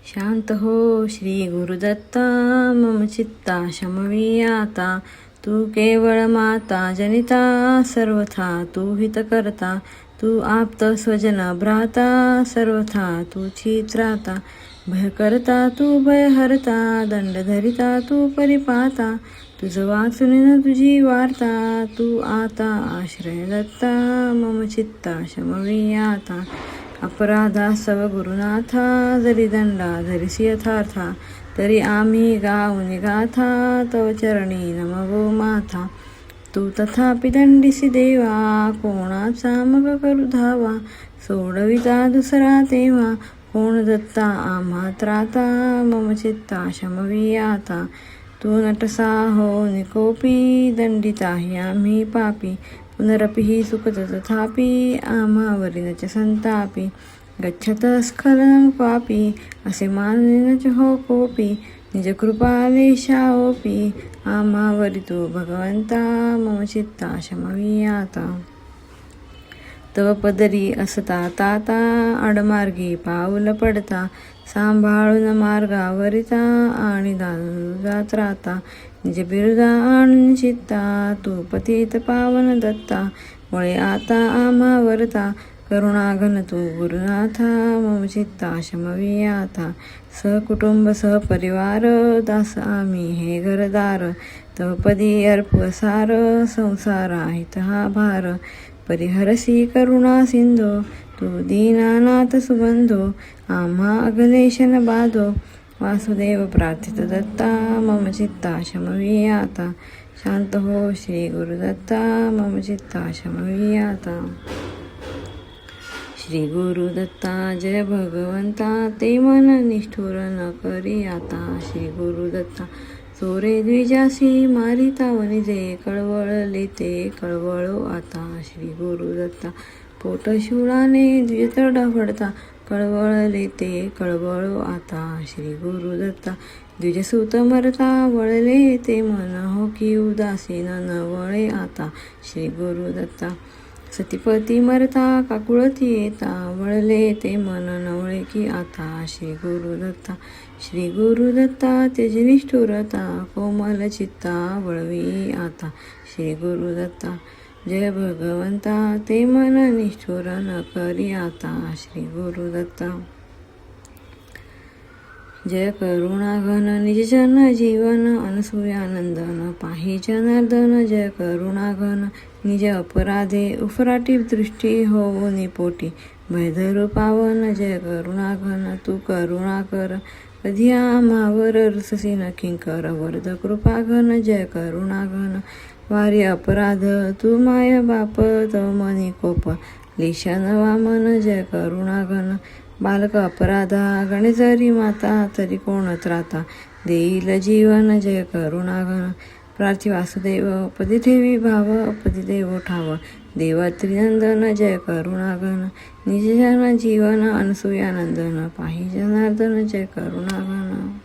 शांत हो श्री गुरुदत्ता, मम चित्ता शमवी आता. तू केवळ माता जनिता, सर्वथा तू हित करता. तू आप्त स्वजन भ्राता, सर्वथा तूची त्राता. भय करता तू भय हरता, दंड धरिता तू परिपाता. तुझ वाचून न तुझी वार्ता, तू आता आश्रय दत्ता. मम चित्ता शमवी आता. अपराधास्तव गुरुनाथा, जरी दंडा धरिसी यथार्था. तरी आम्ही गाऊन गाथा, तव चरणी नमवो माथा. तू तथापि दंडिसी देवा, कोणाचा मग करू धावा. सोडविता दुसरा तेव्हा, कोण दत्ता आम्हा त्राता. मम चित्ता शमवी आता. तू नटसा हो निकोपी, दंडिताही आम्ही पापी. पुनरपि हि सुखत तथापि, आम्हावरी नच संतापी. गच्छत स्खलनं क्वापि, असे मानने च हो कोपी. निज कृपालेशाओपी, आम्हावरी तू भगवंता. मम चित्ता शमवी आता. तव पदरी असता ताता, आडमार्गी पाऊल पडता. सांभाळून मार्गावरिता, आणि दानुजात राहता. निज बिरुदा आणून चित्ता, तू पतित पावन दत्ता. वळे आता आम्हावरता, करुणाघन तू गुरुनाथा. मम चित्ता शमवी आता. सहकुटुंब सहपरिवार, दास आम्ही हे घरदार. तव पदी अर्पसार, संसारा हित हा भार. परिहरसी करुणा सिंधो, तू दीनानाथ सुबंधो. आम्हा अघलेशन बाधो, वासुदेव प्रार्थित दत्ता. मम चित्ता शमवी आता. शांत हो श्री गुरुदत्ता, मम चित्ता शमवी आता. श्री गुरुदत्ता जय भगवंता, ते मन निष्ठुर न करी आता. श्री गुरुदत्ता चोरे द्विजासी, मारिता वनिजे. कळवळले ते कळवळो आता. श्री गुरुदत्ता पोट शूळाने द्विजतड फडता. कळवळले ते कळवळो आता. श्री गुरुदत्ता द्विजसूत मरता, वळले ते मन हो की उदासीन न वळे आता. श्री गुरुदत्ता सतीपती मरता, काकुळती येता. वळले ते मन नवळे की आता. श्री गुरुदत्ता श्री गुरुदत्ता तेज निष्ठुरता. कोमल चित्ता वळवी आता. श्री गुरुदत्ता जय भगवंता, ते मन निष्ठुर न करी आता. श्री गुरुदत्ता जय करुणाघन निजजन जीवन. अनसूयानंदन पाहि जनार्दन. जय करुणाघन निज अपराधे, उफराटी दृष्टी होऊनी पोटी. भयधरू पावन जय करुणाघन, तू करुणा कर. कधी आम्हावर रुससी न किंकर. वरद कृपाघन जय करुणाघन. वारी अपराध तू माय बाप, तव मनी कोप. लिशन वामन जय करुणाघन. बालक अपराधा गणे जरी माता, तरी कोण त्राता. देईल जीवन जय करुणाघन. प्रार्थी वासुदेव पदी ठेवी भाव, पदी देवो ठाव. देव त्रिनंदन जय करुणाघन. निजजन जीवन अनसूयानंदन पाहि जनार्दन जय करुणाघन.